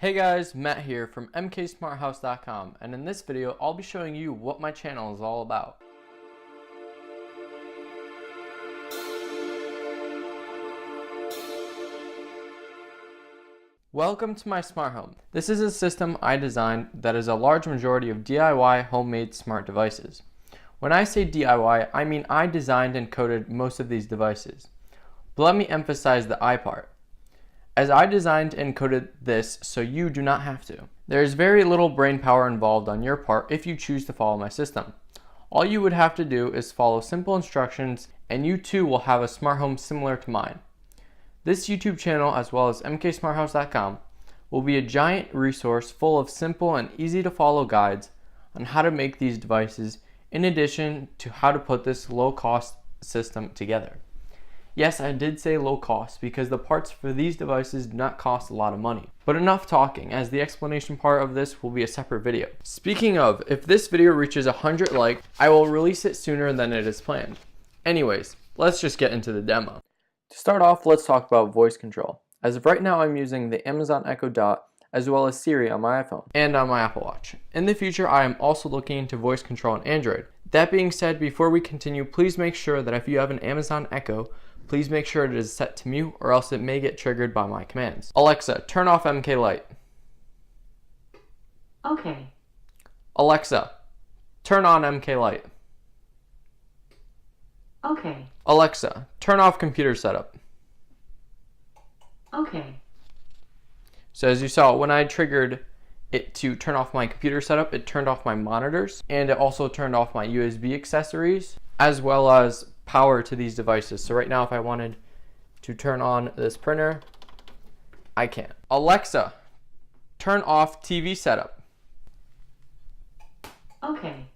Hey guys, Matt here from mksmarthouse.com, and in this video I'll be showing you what my channel is all about. Welcome to my smart home. This is a system I designed that is a large majority of DIY homemade smart devices. When I say DIY, I mean I designed and coded most of these devices. But let me emphasize the I part, as I designed and coded this so you do not have to. There is very little brain power involved on your part if you choose to follow my system. All you would have to do is follow simple instructions and you too will have a smart home similar to mine. This YouTube channel, as well as mksmarthouse.com, will be a giant resource full of simple and easy to follow guides on how to make these devices, in addition to how to put this low cost system together. Yes, I did say low cost because the parts for these devices do not cost a lot of money. But enough talking, as the explanation part of this will be a separate video. Speaking of, if this video reaches 100 likes, I will release it sooner than it is planned. Anyways, let's just get into the demo. To start off, let's talk about voice control. As of right now, I'm using the Amazon Echo Dot as well as Siri on my iPhone and on my Apple Watch. In the future, I am also looking into voice control on Android. That being said, before we continue, please make sure that if you have an Amazon Echo, please make sure it is set to mute or else it may get triggered by my commands. Alexa, turn off MK Lite. Okay. Alexa, turn on MK Lite. Okay. Alexa, turn off computer setup. Okay. So as you saw, when I triggered it to turn off my computer setup, it turned off my monitors and it also turned off my USB accessories as well as power to these devices. So right now, if I wanted to turn on this printer, I can't. Alexa, turn off TV setup. Okay.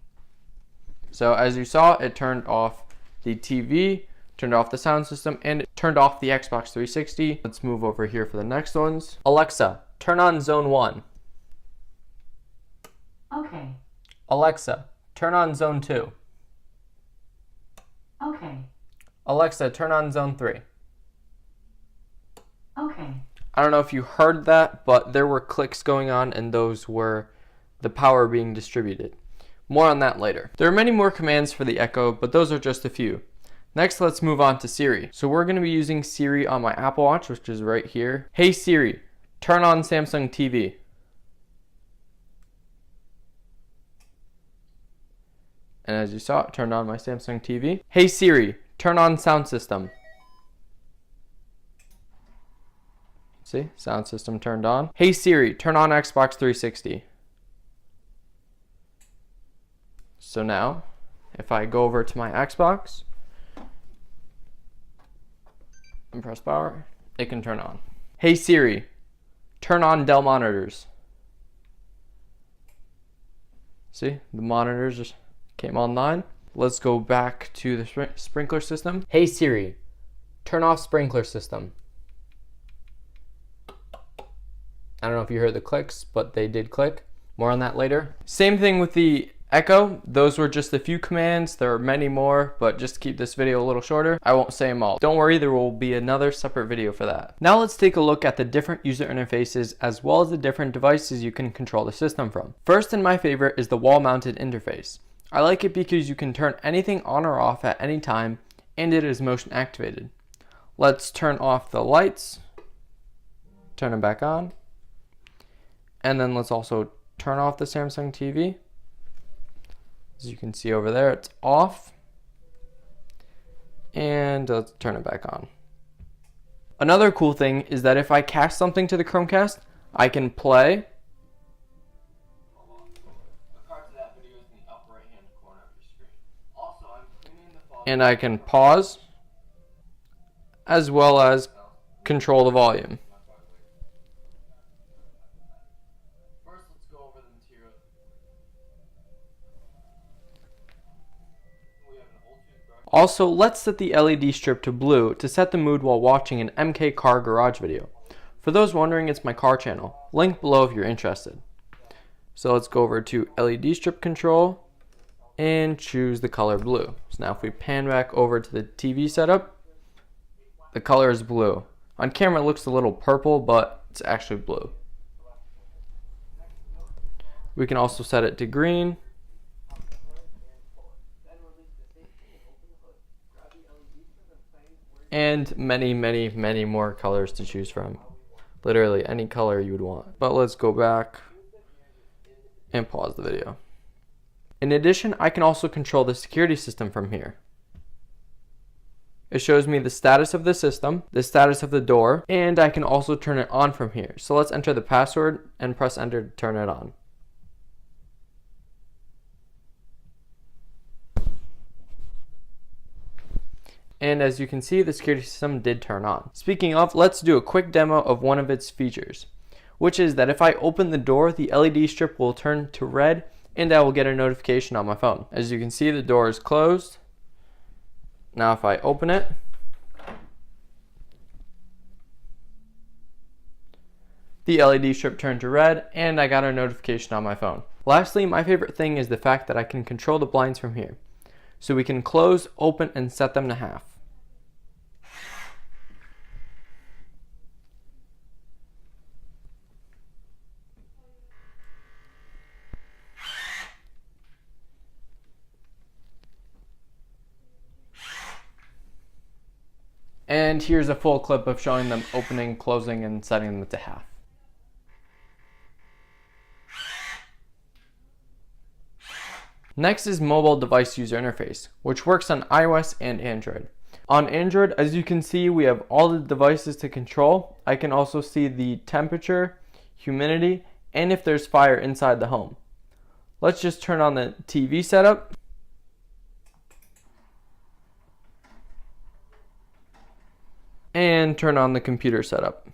So as you saw, it turned off the TV, turned off the sound system, and it turned off the Xbox 360. Let's move over here for the next ones. Alexa, turn on Zone 1. Okay. Alexa, turn on Zone 2. Okay. Alexa, turn on Zone 3. Okay. I don't know if you heard that, but there were clicks going on and those were the power being distributed. More on that later. There are many more commands for the Echo, but those are just a few. Next, let's move on to Siri. So we're going to be using Siri on my Apple Watch, which is right here. Hey Siri, turn on Samsung TV. And as you saw, it turned on my Samsung TV. Hey Siri, turn on sound system. See, sound system turned on. Hey Siri, turn on Xbox 360. So now, if I go over to my Xbox and press power, it can turn on. Hey Siri, turn on Dell monitors. See, the monitors just came online. Let's go back to the sprinkler system. Hey Siri, turn off sprinkler system. I don't know if you heard the clicks, but they did click. More on that later. Same thing with the Echo. Those were just a few commands. There are many more, but just to keep this video a little shorter, I won't say them all. Don't worry, there will be another separate video for that. Now let's take a look at the different user interfaces as well as the different devices you can control the system from. First, and my favorite, is the wall-mounted interface. I like it because you can turn anything on or off at any time and it is motion activated. Let's turn off the lights, turn them back on, and then let's also turn off the Samsung TV. As you can see over there, it's off, and let's turn it back on. Another cool thing is that if I cast something to the Chromecast, I can play, and I can pause as well as control the volume. First, let's go over the material. Also, let's set the LED strip to blue to set the mood while watching an MK car garage video. For those wondering, it's my car channel. Link below if you're interested. So let's go over to LED strip control and choose the color blue. So now if we pan back over to the TV setup, the color is blue. On camera it looks a little purple, but it's actually blue. We can also set it to green. And many more colors to choose from. Literally any color you would want. But let's go back and pause the video. In addition, I can also control the security system from here. It shows me the status of the system, the status of the door, and I can also turn it on from here. So let's enter the password and press enter to turn it on. And as you can see, the security system did turn on. Speaking of, let's do a quick demo of one of its features, which is that if I open the door, the LED strip will turn to red and I will get a notification on my phone. As you can see, the door is closed. Now if I open it, the LED strip turned to red and I got a notification on my phone. Lastly, my favorite thing is the fact that I can control the blinds from here. So we can close, open, and set them to half. And here's a full clip of showing them opening, closing, and setting them to half. Next is mobile device user interface, which works on iOS and Android. On Android, as you can see, we have all the devices to control. I can also see the temperature, humidity, and if there's fire inside the home. Let's just turn on the TV setup. And turn on the computer setup.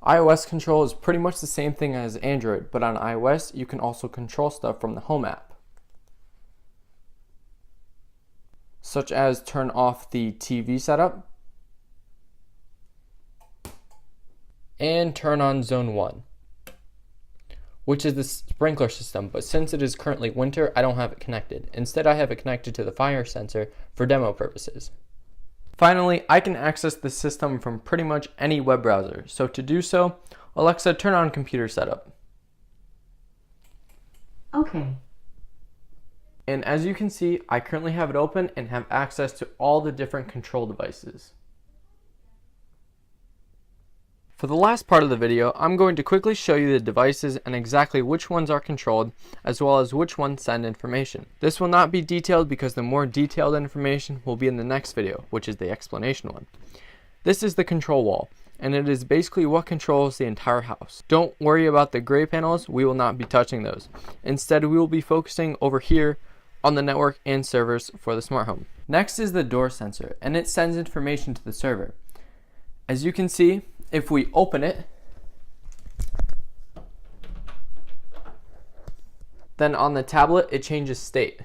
iOS control is pretty much the same thing as Android, but on iOS you can also control stuff from the Home app, such as turn off the TV setup and turn on Zone 1, which is the sprinkler system, but since it is currently winter, I don't have it connected. Instead, I have it connected to the fire sensor for demo purposes. Finally, I can access the system from pretty much any web browser. So to do so, Alexa, turn on computer setup. Okay. And as you can see, I currently have it open and have access to all the different control devices. For the last part of the video, I'm going to quickly show you the devices and exactly which ones are controlled, as well as which ones send information. This will not be detailed because the more detailed information will be in the next video, which is the explanation one. This is the control wall, and it is basically what controls the entire house. Don't worry about the gray panels, we will not be touching those. Instead, we will be focusing over here on the network and servers for the smart home. Next is the door sensor, and it sends information to the server. As you can see, if we open it, then on the tablet it changes state.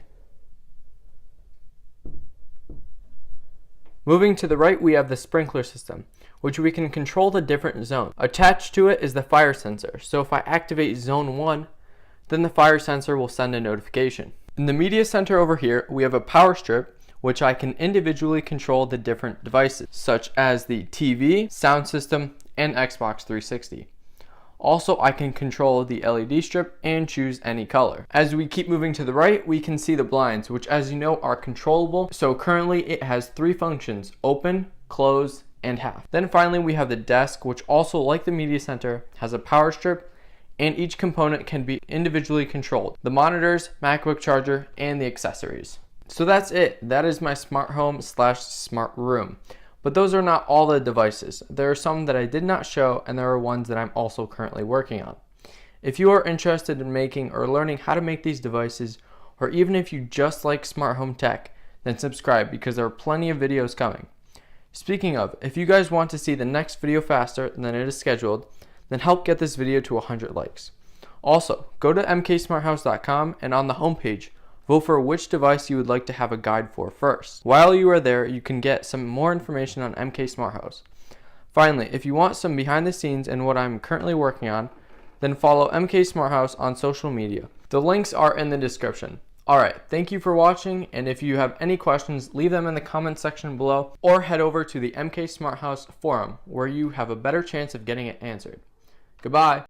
Moving to the right, we have the sprinkler system, which we can control the different zones. Attached to it is the fire sensor, so if I activate zone 1, then the fire sensor will send a notification. In the media center over here, we have a power strip, which I can individually control the different devices, such as the TV, sound system, and Xbox 360. Also, I can control the LED strip and choose any color. As we keep moving to the right, we can see the blinds, which as you know are controllable. So currently it has 3 functions: open, close, and half. Then finally we have the desk, which also, like the media center, has a power strip, and each component can be individually controlled: the monitors, MacBook charger, and the accessories. So that's it. That is my smart home / smart room. But those are not all the devices. There are some that I did not show, and there are ones that I'm also currently working on. If you are interested in making or learning how to make these devices, or even if you just like smart home tech, then subscribe because there are plenty of videos coming. Speaking of, if you guys want to see the next video faster than it is scheduled, then help get this video to 100 likes. Also, go to mksmarthouse.com and on the homepage, vote for which device you would like to have a guide for first. While you are there, you can get some more information on MK Smart House. Finally, if you want some behind the scenes and what I'm currently working on, then follow MK Smart House on social media. The links are in the description. Alright, thank you for watching, and if you have any questions, leave them in the comment section below, or head over to the MK Smart House forum, where you have a better chance of getting it answered. Goodbye!